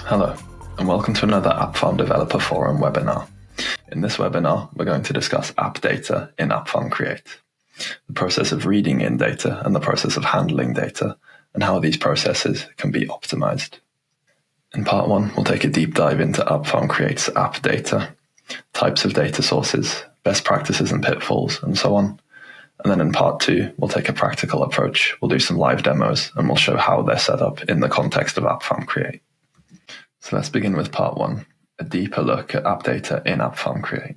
Hello, and welcome to another Appfarm Developer Forum webinar. In this webinar, we're going to discuss app data in Appfarm Create, the process of reading in data and the process of handling data, and how these processes can be optimized. In part 1, we'll take a deep dive into Appfarm Create's app data, types of data sources, best practices and pitfalls, and so on. And then in part 2, we'll take a practical approach, we'll do some live demos, and we'll show how they're set up in the context of Appfarm Create. So let's begin with part 1, a deeper look at app data in Appfarm Create.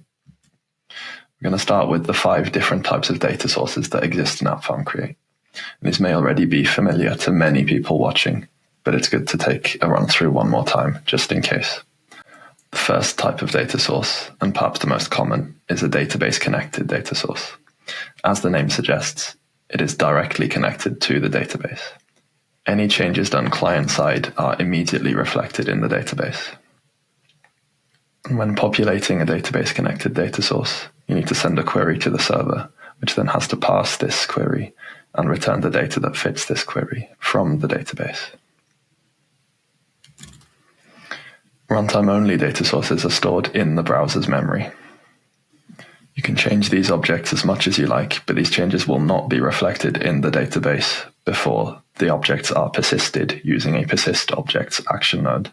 We're going to start with the 5 different types of data sources that exist in Appfarm Create. And these may already be familiar to many people watching, but it's good to take a run through one more time, just in case. The first type of data source, and perhaps the most common, is a database-connected data source. As the name suggests, it is directly connected to the database. Any changes done client-side are immediately reflected in the database. When populating a database-connected data source, you need to send a query to the server, which then has to parse this query and return the data that fits this query from the database. Runtime-only data sources are stored in the browser's memory. You can change these objects as much as you like, but these changes will not be reflected in the database before the objects are persisted using a persist objects action node.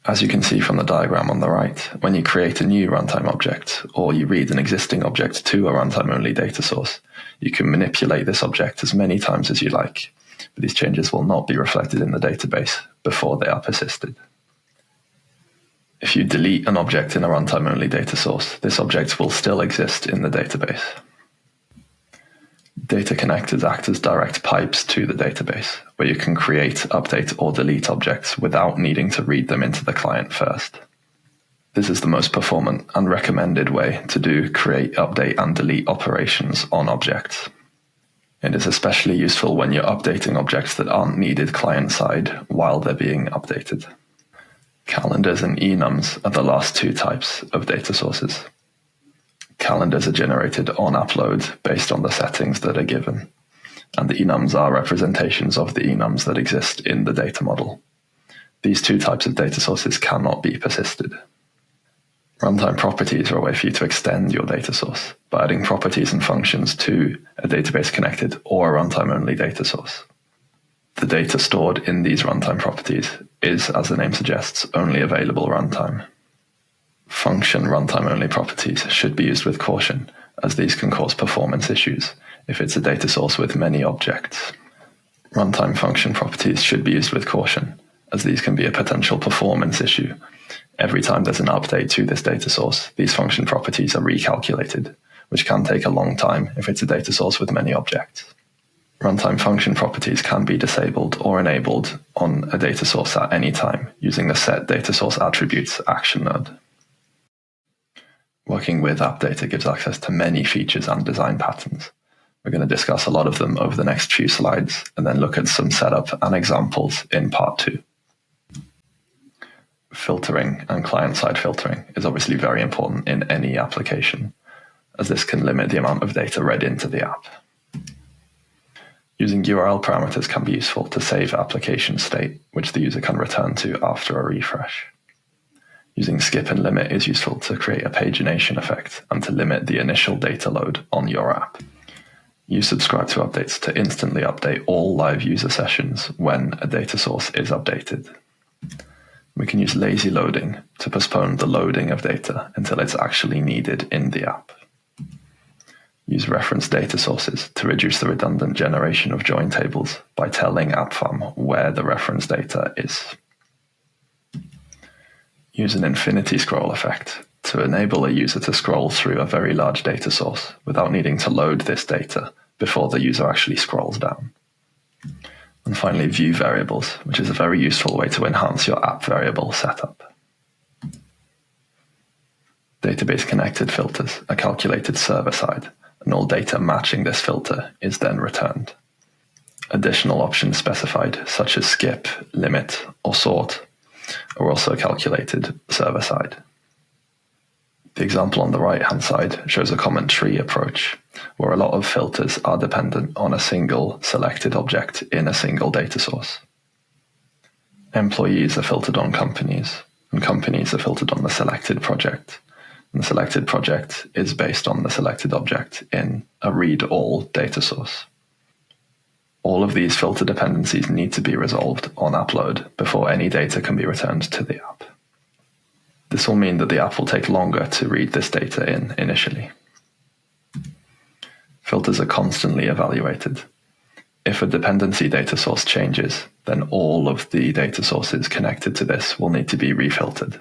As you can see from the diagram on the right, when you create a new runtime object, or you read an existing object to a runtime-only data source, you can manipulate this object as many times as you like, but these changes will not be reflected in the database before they are persisted. If you delete an object in a runtime-only data source, this object will still exist in the database. Data connectors act as direct pipes to the database, where you can create, update, or delete objects without needing to read them into the client first. This is the most performant and recommended way to do create, update, and delete operations on objects. It is especially useful when you're updating objects that aren't needed client-side while they're being updated. Calendars and enums are the last 2 types of data sources. Calendars are generated on upload based on the settings that are given, and the enums are representations of the enums that exist in the data model. These 2 types of data sources cannot be persisted. Runtime properties are a way for you to extend your data source by adding properties and functions to a database-connected or a runtime-only data source. The data stored in these runtime properties is, as the name suggests, only available runtime. Function runtime-only properties should be used with caution, as these can cause performance issues if it's a data source with many objects. Runtime function properties should be used with caution, as these can be a potential performance issue. Every time there's an update to this data source, these function properties are recalculated, which can take a long time if it's a data source with many objects. Runtime function properties can be disabled or enabled on a data source at any time using the set data source attributes action node. Working with app data gives access to many features and design patterns. We're going to discuss a lot of them over the next few slides and then look at some setup and examples in part 2. Filtering and client-side filtering is obviously very important in any application, as this can limit the amount of data read into the app. Using URL parameters can be useful to save application state, which the user can return to after a refresh. Using skip and limit is useful to create a pagination effect and to limit the initial data load on your app. Use subscribe to updates to instantly update all live user sessions when a data source is updated. We can use lazy loading to postpone the loading of data until it's actually needed in the app. Use reference data sources to reduce the redundant generation of join tables by telling Appfarm where the reference data is. Use an infinity scroll effect to enable a user to scroll through a very large data source without needing to load this data before the user actually scrolls down. And finally, view variables, which is a very useful way to enhance your app variable setup. Database-connected filters are calculated server-side, and all data matching this filter is then returned. Additional options specified, such as skip, limit, or sort, are also calculated server-side. The example on the right-hand side shows a common tree approach, where a lot of filters are dependent on a single selected object in a single data source. Employees are filtered on companies, and companies are filtered on the selected project. And the selected project is based on the selected object in a read-all data source. All of these filter dependencies need to be resolved on upload before any data can be returned to the app. This will mean that the app will take longer to read this data in initially. Filters are constantly evaluated. If a dependency data source changes, then all of the data sources connected to this will need to be refiltered.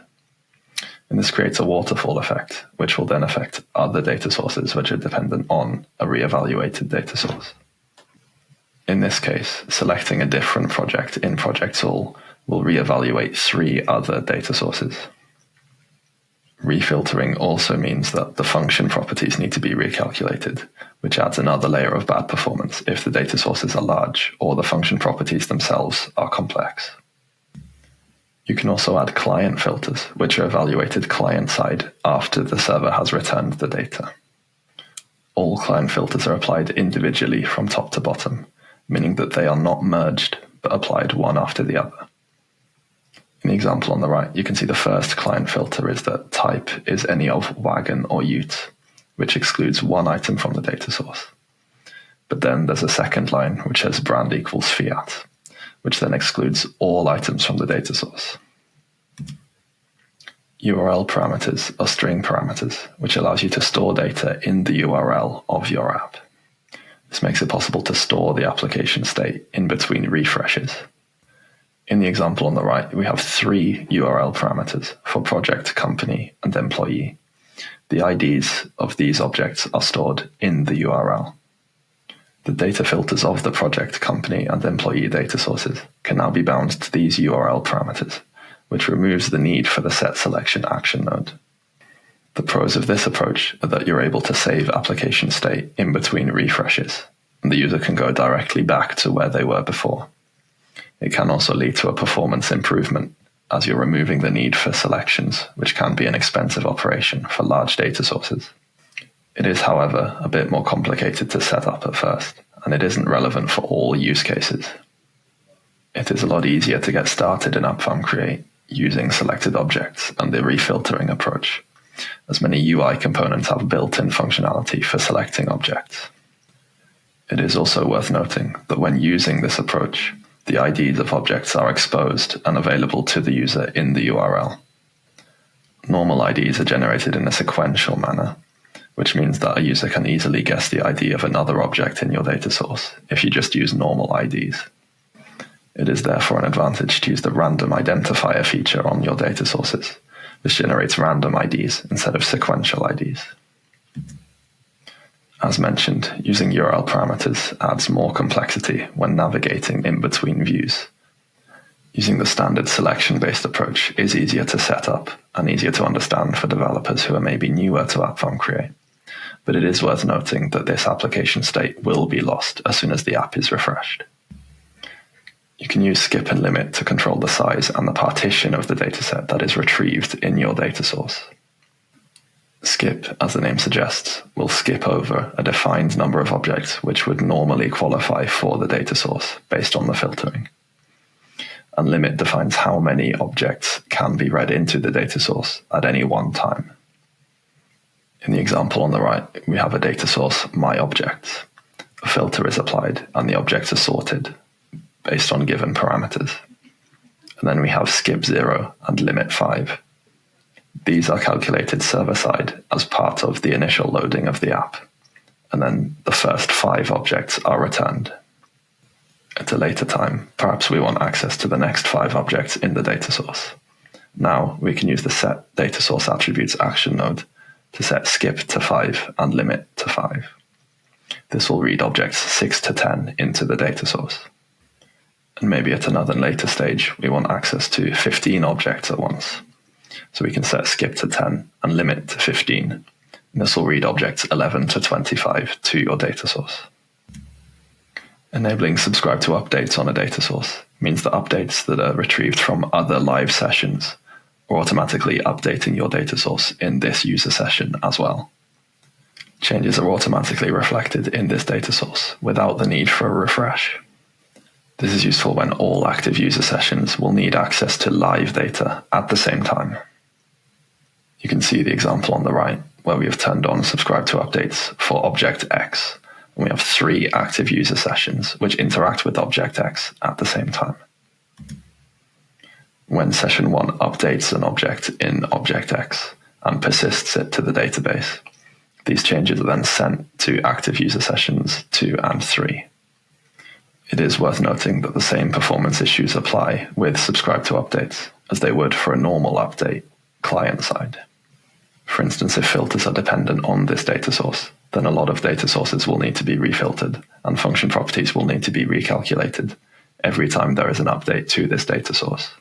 And this creates a waterfall effect, which will then affect other data sources which are dependent on a reevaluated data source. In this case, selecting a different project in Project All will reevaluate 3 other data sources. Refiltering also means that the function properties need to be recalculated, which adds another layer of bad performance if the data sources are large or the function properties themselves are complex. You can also add client filters, which are evaluated client-side after the server has returned the data. All client filters are applied individually from top to bottom, meaning that they are not merged, but applied one after the other. In the example on the right, you can see the first client filter is that type is any of wagon or ute, which excludes one item from the data source. But then there's a second line which says brand equals Fiat, which then excludes all items from the data source. URL parameters are string parameters, which allows you to store data in the URL of your app. This makes it possible to store the application state in between refreshes. In the example on the right, we have 3 URL parameters for project, company, and employee. The IDs of these objects are stored in the URL. The data filters of the project, company, and employee data sources can now be bound to these URL parameters, which removes the need for the set selection action node. The pros of this approach are that you're able to save application state in between refreshes, and the user can go directly back to where they were before. It can also lead to a performance improvement, as you're removing the need for selections, which can be an expensive operation for large data sources. It is, however, a bit more complicated to set up at first, and it isn't relevant for all use cases. It is a lot easier to get started in Appfarm Create using selected objects and the refiltering approach, as many UI components have built-in functionality for selecting objects. It is also worth noting that when using this approach, the IDs of objects are exposed and available to the user in the URL. Normal IDs are generated in a sequential manner, which means that a user can easily guess the ID of another object in your data source if you just use normal IDs. It is therefore an advantage to use the random identifier feature on your data sources, which generates random IDs instead of sequential IDs. As mentioned, using URL parameters adds more complexity when navigating in between views. Using the standard selection-based approach is easier to set up and easier to understand for developers who are maybe newer to Appfarm Create, but it is worth noting that this application state will be lost as soon as the app is refreshed. You can use skip and limit to control the size and the partition of the dataset that is retrieved in your data source. Skip, as the name suggests, will skip over a defined number of objects which would normally qualify for the data source based on the filtering. And limit defines how many objects can be read into the data source at any one time. In the example on the right, we have a data source, myObjects. A filter is applied and the objects are sorted based on given parameters. And then we have skip 0 and limit 5. These are calculated server-side as part of the initial loading of the app, and then the first 5 objects are returned. At a later time, perhaps we want access to the next 5 objects in the data source. Now we can use the set data source attributes action node to set skip to 5 and limit to 5. This will read objects 6 to 10 into the data source. And maybe at another later stage, we want access to 15 objects at once. So we can set skip to 10 and limit to 15. And this will read objects 11 to 25 to your data source. Enabling subscribe to updates on a data source means that updates that are retrieved from other live sessions are automatically updating your data source in this user session as well. Changes are automatically reflected in this data source without the need for a refresh. This is useful when all active user sessions will need access to live data at the same time. You can see the example on the right, where we have turned on subscribe to updates for object X, and we have 3 active user sessions which interact with object X at the same time. When session 1 updates an object in object X and persists it to the database, these changes are then sent to active user sessions 2 and 3. It is worth noting that the same performance issues apply with subscribe to updates as they would for a normal update client side. For instance, if filters are dependent on this data source, then a lot of data sources will need to be refiltered and function properties will need to be recalculated every time there is an update to this data source.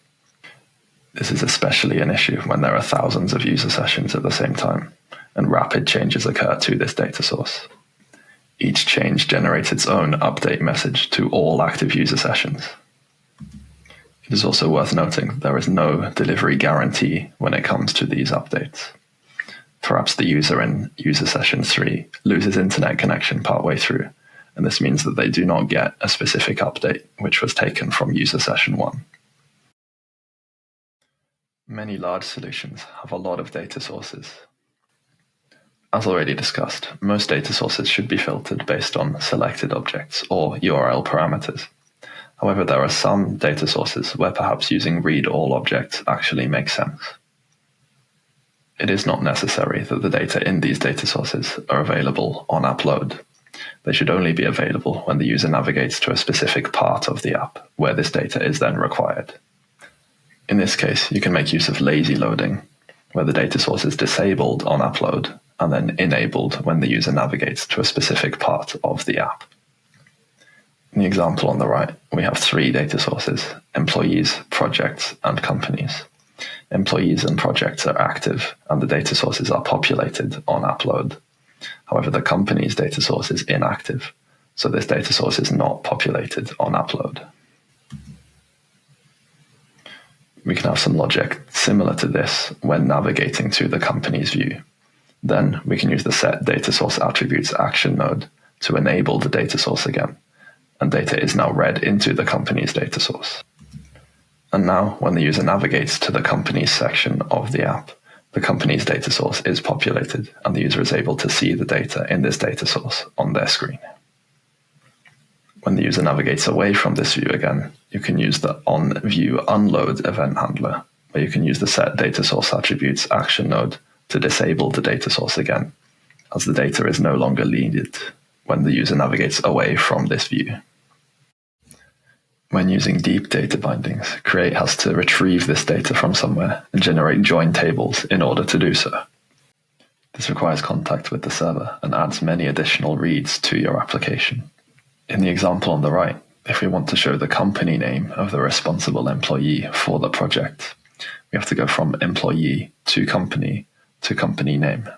This is especially an issue when there are thousands of user sessions at the same time and rapid changes occur to this data source. Each change generates its own update message to all active user sessions. It is also worth noting that there is no delivery guarantee when it comes to these updates. Perhaps the user in user session 3 loses internet connection partway through, and this means that they do not get a specific update which was taken from user session 1. Many large solutions have a lot of data sources. As already discussed, most data sources should be filtered based on selected objects or URL parameters. However, there are some data sources where perhaps using read all objects actually makes sense. It is not necessary that the data in these data sources are available on upload. They should only be available when the user navigates to a specific part of the app where this data is then required. In this case, you can make use of lazy loading, where the data source is disabled on upload and then enabled when the user navigates to a specific part of the app. In the example on the right, we have 3 data sources: employees, projects, and companies. Employees and projects are active, and the data sources are populated on upload. However, the company's data source is inactive, so this data source is not populated on upload. We can have some logic similar to this when navigating to the company's view. Then we can use the set data source attributes action node to enable the data source again, and data is now read into the company's data source. And now, when the user navigates to the company's section of the app, the company's data source is populated, and the user is able to see the data in this data source on their screen. When the user navigates away from this view again, you can use the onViewUnload event handler, where you can use the set data source attributes action node to disable the data source again, as the data is no longer needed when the user navigates away from this view. When using deep data bindings, Create has to retrieve this data from somewhere and generate join tables in order to do so. This requires contact with the server and adds many additional reads to your application. In the example on the right, if we want to show the company name of the responsible employee for the project, we have to go from employee to company name.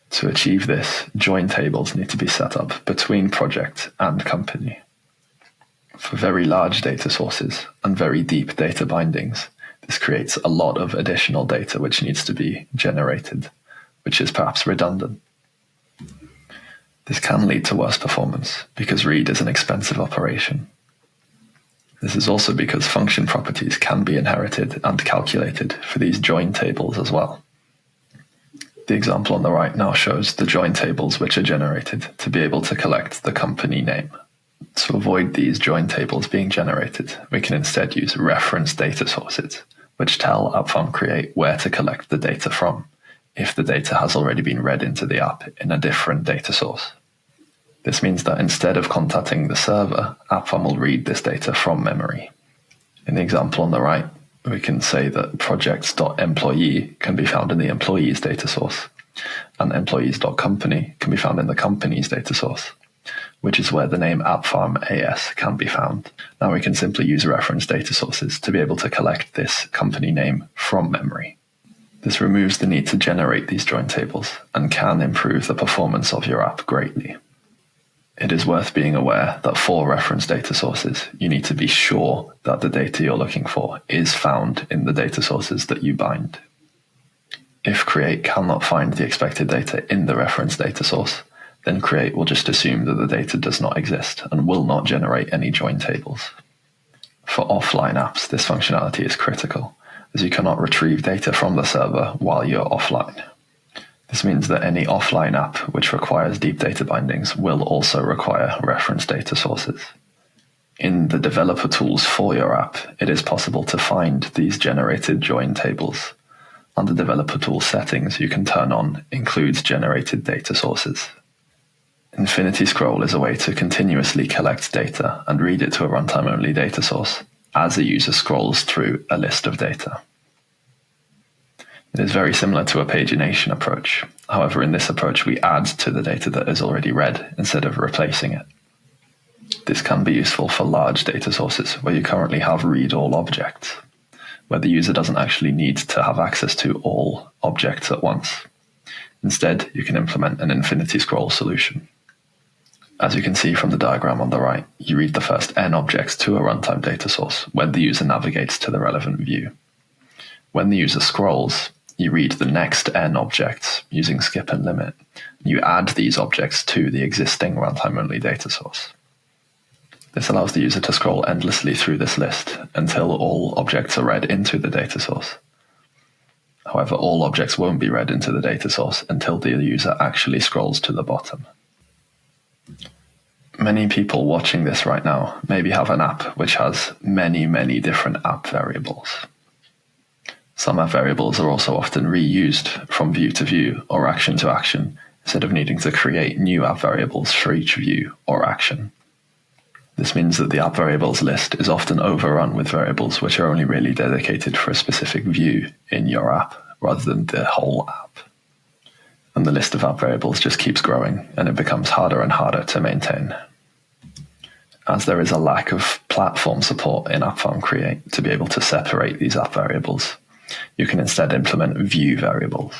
To achieve this, join tables need to be set up between project and company. For very large data sources and very deep data bindings, this creates a lot of additional data which needs to be generated, which is perhaps redundant. This can lead to worse performance because read is an expensive operation. This is also because function properties can be inherited and calculated for these join tables as well. The example on the right now shows the join tables which are generated to be able to collect the company name. To avoid these join tables being generated, we can instead use reference data sources, which tell Appfarm Create where to collect the data from, if the data has already been read into the app in a different data source. This means that instead of contacting the server, Appfarm will read this data from memory. In the example on the right, we can say that projects.employee can be found in the employees data source, and employees.company can be found in the company's data source, which is where the name Appfarm AS can be found. Now we can simply use reference data sources to be able to collect this company name from memory. This removes the need to generate these join tables and can improve the performance of your app greatly. It is worth being aware that for reference data sources, you need to be sure that the data you're looking for is found in the data sources that you bind. If Create cannot find the expected data in the reference data source, then create will just assume that the data does not exist and will not generate any join tables. For offline apps, this functionality is critical, as you cannot retrieve data from the server while you're offline. This means that any offline app which requires deep data bindings will also require reference data sources. In the developer tools for your app, it is possible to find these generated join tables. Under developer tools settings, you can turn on Includes Generated Data Sources. Infinity Scroll is a way to continuously collect data and read it to a runtime-only data source as a user scrolls through a list of data. It is very similar to a pagination approach. However, in this approach, we add to the data that is already read instead of replacing it. This can be useful for large data sources where you currently have read-all objects, where the user doesn't actually need to have access to all objects at once. Instead, you can implement an infinity scroll solution. As you can see from the diagram on the right, you read the first n objects to a runtime data source when the user navigates to the relevant view. When the user scrolls, you read the next n objects using skip and limit. You add these objects to the existing runtime-only data source. This allows the user to scroll endlessly through this list until all objects are read into the data source. However, all objects won't be read into the data source until the user actually scrolls to the bottom. Many people watching this right now maybe have an app which has many different app variables. Some app variables are also often reused from view to view or action to action instead of needing to create new app variables for each view or action. This means that the app variables list is often overrun with variables which are only really dedicated for a specific view in your app rather than the whole app. And the list of app variables just keeps growing and it becomes harder and harder to maintain. As there is a lack of platform support in Appfarm Create to be able to separate these app variables, you can instead implement view variables.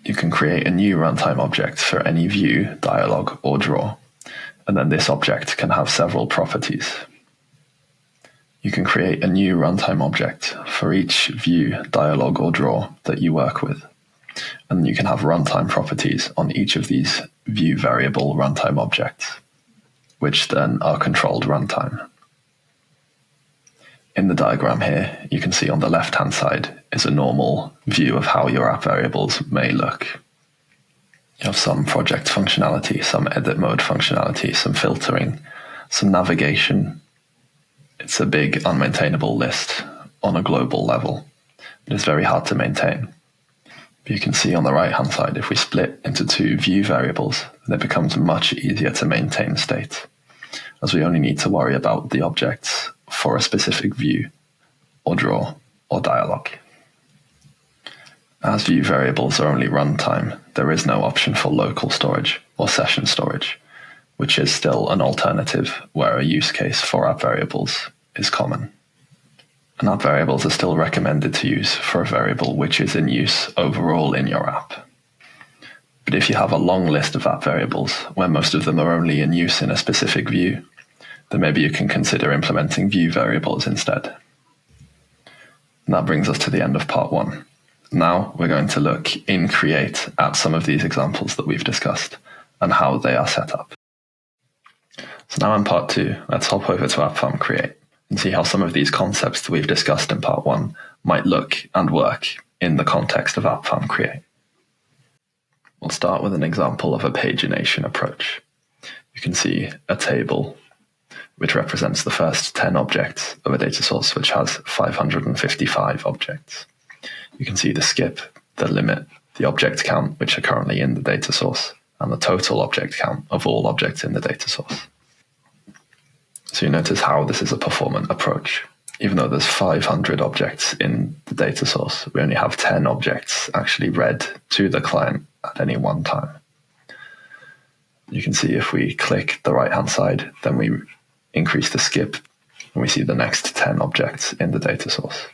You can create a new runtime object for any view, dialog, or draw, and then this object can have several properties. You can create a new runtime object for each view, dialog, or draw that you work with, and you can have runtime properties on each of these view variable runtime objects, which then are controlled runtime. In the diagram here, you can see on the left-hand side is a normal view of how your app variables may look. You have some project functionality, some edit mode functionality, some filtering, some navigation. It's a big unmaintainable list on a global level. It's very hard to maintain. But you can see on the right-hand side, if we split into two view variables, then it becomes much easier to maintain state, as we only need to worry about the objects for a specific view, or draw, or dialog. As view variables are only runtime, there is no option for local storage or session storage, which is still an alternative where a use case for app variables is common. And app variables are still recommended to use for a variable which is in use overall in your app. But if you have a long list of app variables where most of them are only in use in a specific view, then maybe you can consider implementing view variables instead. And that brings us to the end of part 1. Now we're going to look in Create at some of these examples that we've discussed and how they are set up. So now in part 2, let's hop over to Appfarm Create and see how some of these concepts that we've discussed in part 1 might look and work in the context of Appfarm Create. We'll start with an example of a pagination approach. You can see a table which represents the first 10 objects of a data source which has 555 objects. You can see the skip, the limit, the object count which are currently in the data source, and the total object count of all objects in the data source. So you notice how this is a performant approach. Even though there's 500 objects in the data source, we only have 10 objects actually read to the client at any one time. You can see if we click the right-hand side, then we increase the skip, and we see the next 10 objects in the data source.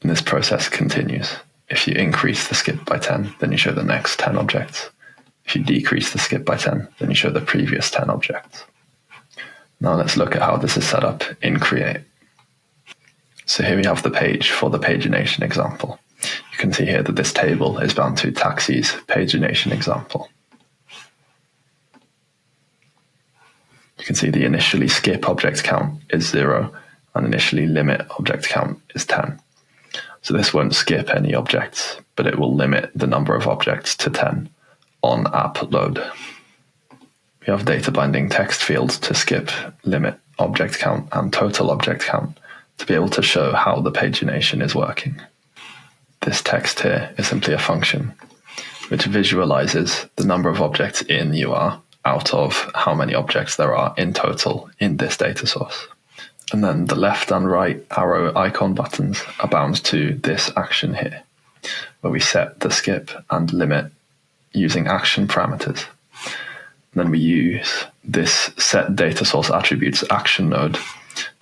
And this process continues. If you increase the skip by 10, then you show the next 10 objects. If you decrease the skip by 10, then you show the previous 10 objects. Now let's look at how this is set up in Create. So here we have the page for the pagination example. You can see here that this table is bound to taxis pagination example. can see the initially skip object count is 0 and initially limit object count is 10. So this won't skip any objects, but it will limit the number of objects to 10 on app load. We have data binding text fields to skip, limit, object count, and total object count to be able to show how the pagination is working. This text here is simply a function which visualizes the number of objects in UR out of how many objects there are in total in this data source. And then the left and right arrow icon buttons are bound to this action here, where we set the skip and limit using action parameters. And then we use this set data source attributes action node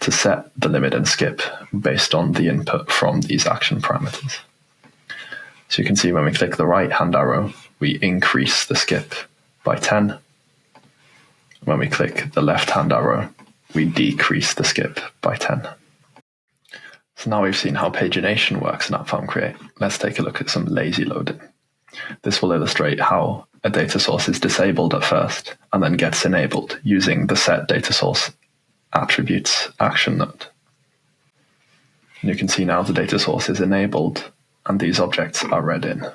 to set the limit and skip based on the input from these action parameters. So you can see when we click the right hand arrow, we increase the skip by 10. When we click the left hand arrow, we decrease the skip by 10. So now we've seen how pagination works in Appfarm Create. Let's take a look at some lazy loading. This will illustrate how a data source is disabled at first and then gets enabled using the set data source attributes action node. And you can see now the data source is enabled and these objects are read in.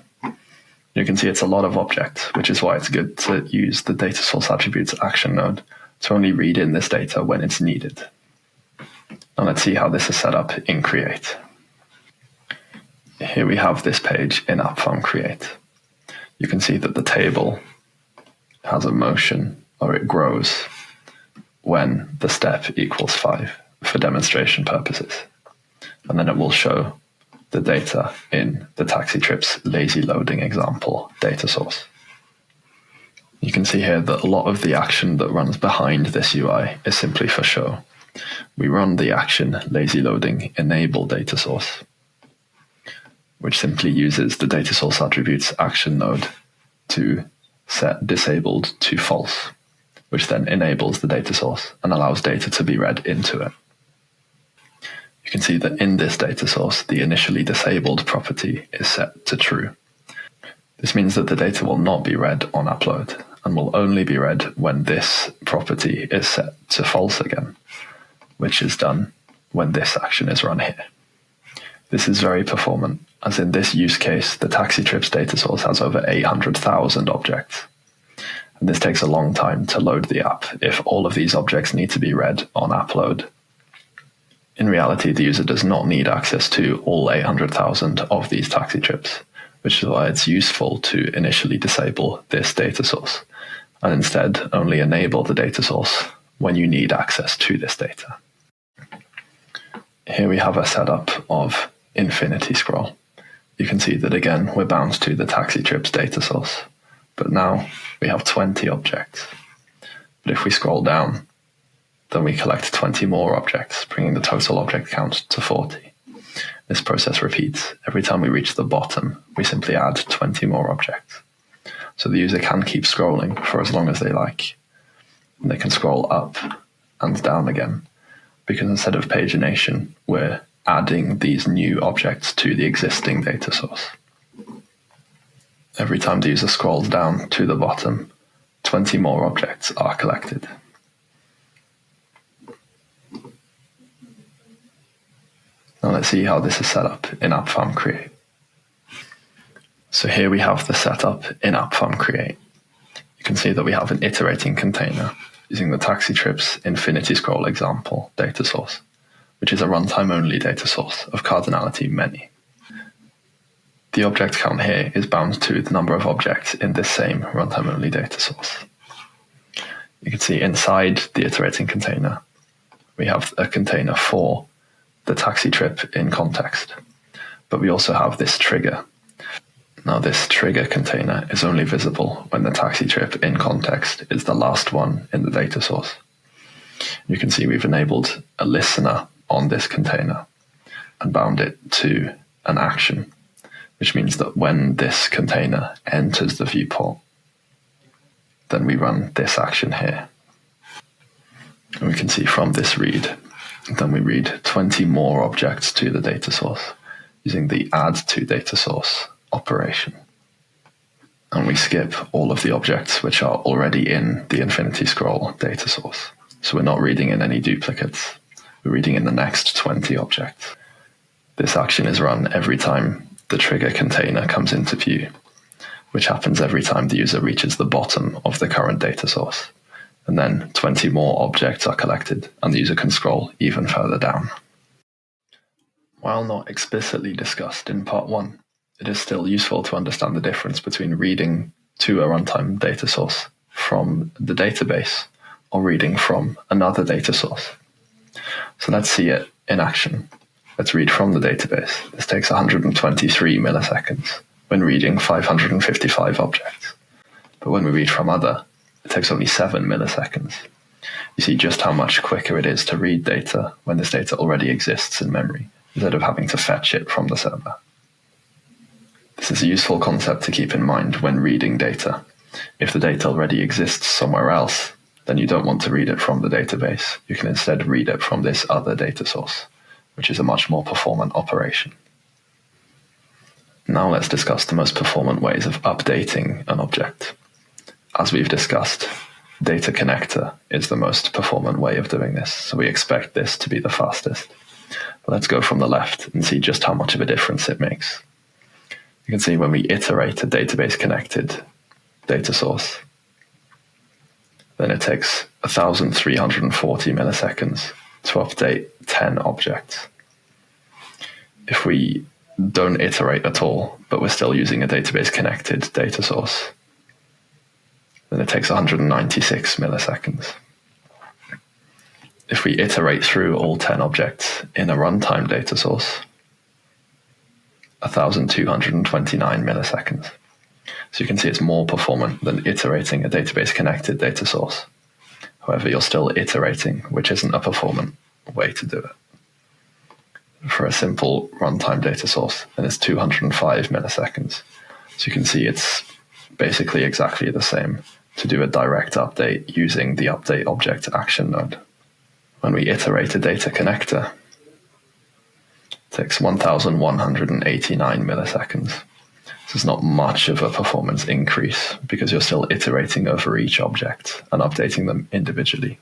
You can see it's a lot of objects, which is why it's good to use the data source attributes action node to only read in this data when it's needed. Now let's see how this is set up in Create. Here we have this page in Appfarm Create. You can see that the table has a motion, or it grows, when the step equals 5 for demonstration purposes. And then it will show the data in the taxi trips lazy loading example data source. You can see here that a lot of the action that runs behind this UI is simply for show. We run the action lazy loading enable data source, which simply uses the data source attributes action node to set disabled to false, which then enables the data source and allows data to be read into it. You can see that in this data source, the initially disabled property is set to true. This means that the data will not be read on upload and will only be read when this property is set to false again, which is done when this action is run here. This is very performant, as in this use case, the taxi trips data source has over 800,000 objects. And this takes a long time to load the app if all of these objects need to be read on upload. In reality, the user does not need access to all 800,000 of these taxi trips, which is why it's useful to initially disable this data source, and instead only enable the data source when you need access to this data. Here we have a setup of infinity scroll. You can see that again we're bound to the taxi trips data source, but now we have 20 objects. But if we scroll down, then we collect 20 more objects, bringing the total object count to 40. This process repeats. Every time we reach the bottom, we simply add 20 more objects. So the user can keep scrolling for as long as they like. And they can scroll up and down again, because instead of pagination, we're adding these new objects to the existing data source. Every time the user scrolls down to the bottom, 20 more objects are collected. Now let's see how this is set up in Appfarm Create. So here we have the setup in Appfarm Create. You can see that we have an iterating container using the taxi trips infinity scroll example data source, which is a runtime only data source of cardinality many. The object count here is bound to the number of objects in this same runtime only data source. You can see inside the iterating container, we have a container for the taxi trip in context, but we also have this trigger. Now this trigger container is only visible when the taxi trip in context is the last one in the data source. You can see we've enabled a listener on this container and bound it to an action, which means that when this container enters the viewport, then we run this action here. And we can see from this read, then we read 20 more objects to the data source using the add to data source operation. And we skip all of the objects which are already in the infinity scroll data source. so we're not reading in any duplicates. We're reading in the next 20 objects. This action is run every time the trigger container comes into view, which happens every time the user reaches the bottom of the current data source. And then 20 more objects are collected, and the user can scroll even further down. While not explicitly discussed in part 1, it is still useful to understand the difference between reading to a runtime data source from the database or reading from another data source. So let's see it in action. Let's read from the database. This takes 123 milliseconds when reading 555 objects. But when we read from other, it takes only 7 milliseconds. You see just how much quicker it is to read data when this data already exists in memory, instead of having to fetch it from the server. This is a useful concept to keep in mind when reading data. If the data already exists somewhere else, then you don't want to read it from the database. You can instead read it from this other data source, which is a much more performant operation. Now let's discuss the most performant ways of updating an object. As we've discussed, data connector is the most performant way of doing this, so we expect this to be the fastest. But let's go from the left and see just how much of a difference it makes. You can see when we iterate a database connected data source, then it takes 1,340 milliseconds to update 10 objects. If we don't iterate at all, but we're still using a database connected data source, then it takes 196 milliseconds. If we iterate through all 10 objects in a runtime data source, 1,229 milliseconds. So you can see it's more performant than iterating a database connected data source. However, you're still iterating, which isn't a performant way to do it. For a simple runtime data source, then it's 205 milliseconds. So you can see it's basically exactly the same to do a direct update using the update object action node. When we iterate a data connector, it takes 1,189 milliseconds. This is not much of a performance increase because you're still iterating over each object and updating them individually.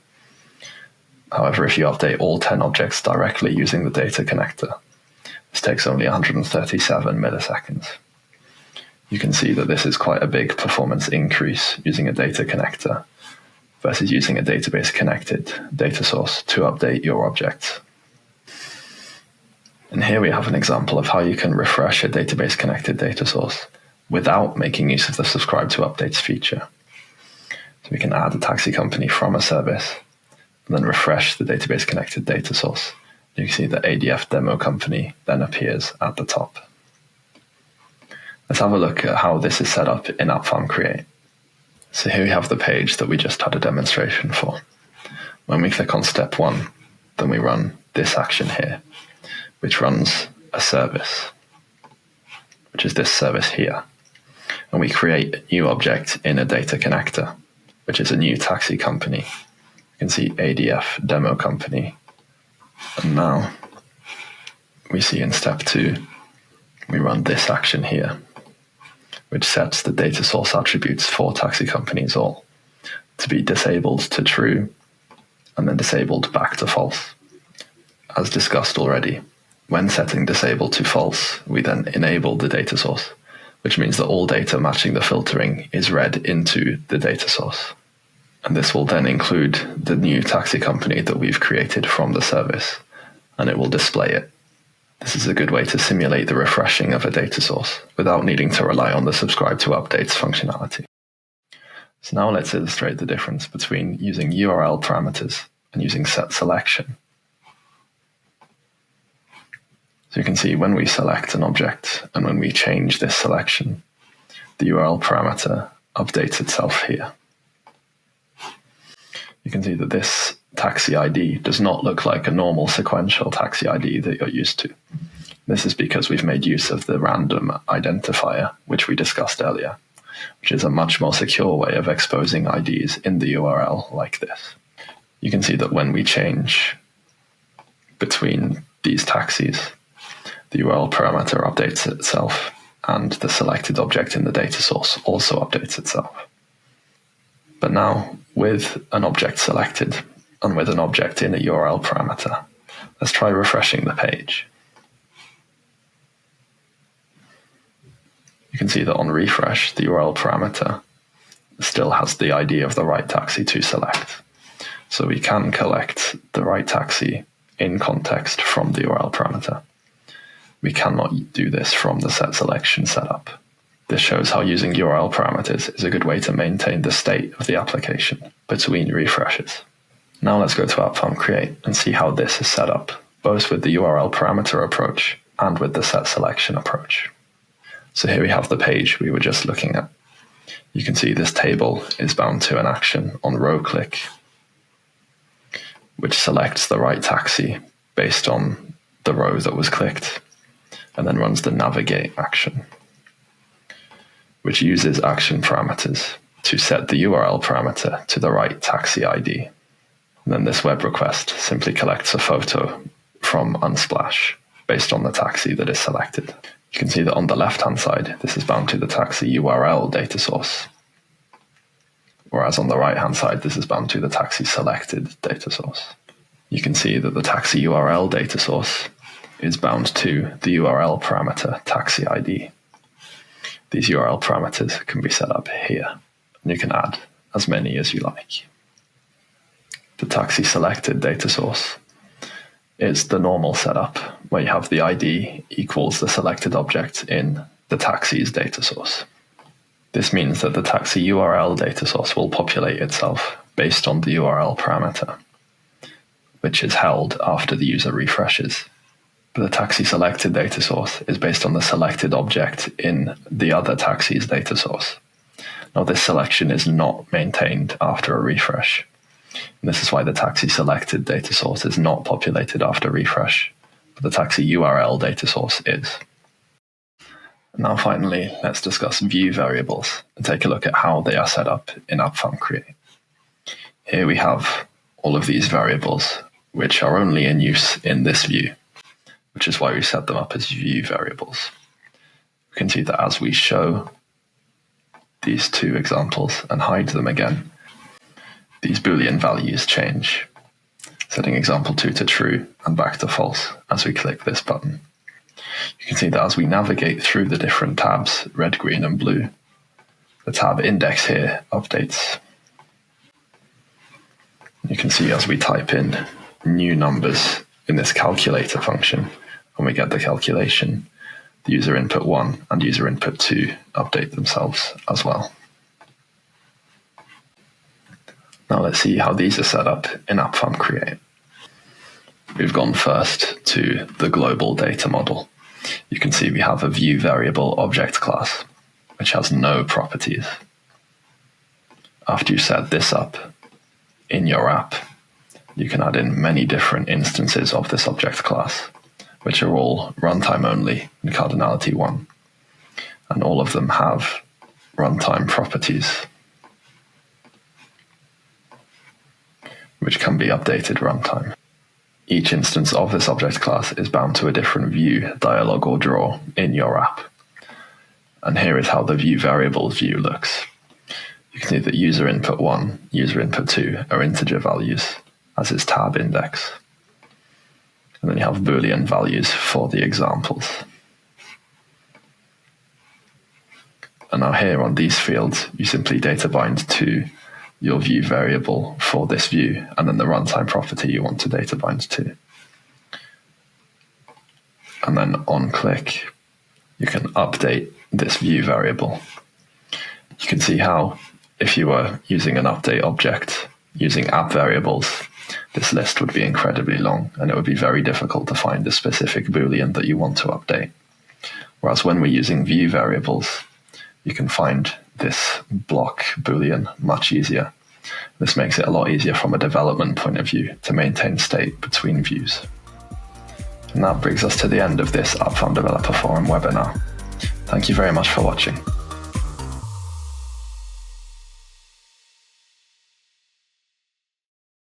However, if you update all 10 objects directly using the data connector, this takes only 137 milliseconds. You can see that this is quite a big performance increase using a data connector versus using a database connected data source to update your objects. And here we have an example of how you can refresh a database connected data source without making use of the subscribe to updates feature. So we can add a taxi company from a service and then refresh the database connected data source. You can see the ADF demo company then appears at the top. Let's have a look at how this is set up in Appfarm Create. So here we have the page that we just had a demonstration for. When we click on step 1, then we run this action here, which runs a service, which is this service here. And we create a new object in a data connector, which is a new taxi company. You can see ADF demo company. And now we see in step 2, we run this action here, which sets the data source attributes for taxi companies all to be disabled to true and then disabled back to false. As discussed already, when setting disable to false, we then enable the data source, which means that all data matching the filtering is read into the data source. And this will then include the new taxi company that we've created from the service, and it will display it. This is a good way to simulate the refreshing of a data source without needing to rely on the subscribe to updates functionality. So now let's illustrate the difference between using URL parameters and using set selection. So you can see when we select an object and when we change this selection, the URL parameter updates itself here. You can see that this taxi ID does not look like a normal sequential taxi ID that you're used to. This is because we've made use of the random identifier, which we discussed earlier, which is a much more secure way of exposing IDs in the URL like this. You can see that when we change between these taxis, the URL parameter updates itself, and the selected object in the data source also updates itself. But now, with an object selected, and with an object in a URL parameter. Let's try refreshing the page. You can see that on refresh, the URL parameter still has the ID of the right taxi to select. So we can collect the right taxi in context from the URL parameter. We cannot do this from the set selection setup. This shows how using URL parameters is a good way to maintain the state of the application between refreshes. Now let's go to Appfarm Create and see how this is set up, both with the URL parameter approach and with the set selection approach. So here we have the page we were just looking at. You can see this table is bound to an action on row click, which selects the right taxi based on the row that was clicked, and then runs the navigate action, which uses action parameters to set the URL parameter to the right taxi ID. And then this web request simply collects a photo from Unsplash based on the taxi that is selected. You can see that on the left-hand side, this is bound to the taxi URL data source, whereas on the right-hand side, this is bound to the taxi selected data source. You can see that the taxi URL data source is bound to the URL parameter taxi ID. These URL parameters can be set up here, and you can add as many as you like. The taxi selected data source is the normal setup, where you have the ID equals the selected object in the taxi's data source. This means that the taxi URL data source will populate itself based on the URL parameter, which is held after the user refreshes. But the taxi selected data source is based on the selected object in the other taxi's data source. Now, this selection is not maintained after a refresh. And this is why the taxi selected data source is not populated after refresh, but the taxi URL data source is. Now finally, let's discuss view variables and take a look at how they are set up in Appfarm Create. Here we have all of these variables, which are only in use in this view, which is why we set them up as view variables. We can see that as we show these two examples and hide them again, these Boolean values change, setting example 2 to true and back to false as we click this button. You can see that as we navigate through the different tabs, red, green, and blue, the tab index here updates. You can see as we type in new numbers in this calculator function, when we get the calculation, the user input 1 and user input 2 update themselves as well. Now let's see how these are set up in Appfarm Create. We've gone first to the global data model. You can see we have a view variable object class, which has no properties. After you set this up in your app, you can add in many different instances of this object class, which are all runtime only in cardinality 1. And all of them have runtime properties, which can be updated runtime. Each instance of this object class is bound to a different view, dialog, or draw in your app. And here is how the view variables view looks. You can see that user input 1, user input 2 are integer values, as is tab index. And then you have Boolean values for the examples. And now here on these fields, you simply data bind to your view variable for this view, and then the runtime property you want to data bind to. And then on click, you can update this view variable. You can see how, if you were using an update object using app variables, this list would be incredibly long, and it would be very difficult to find the specific Boolean that you want to update. Whereas when we're using view variables, you can find this block Boolean much easier. This makes it a lot easier from a development point of view to maintain state between views. And that brings us to the end of this Appfarm Developer Forum webinar. Thank you very much for watching.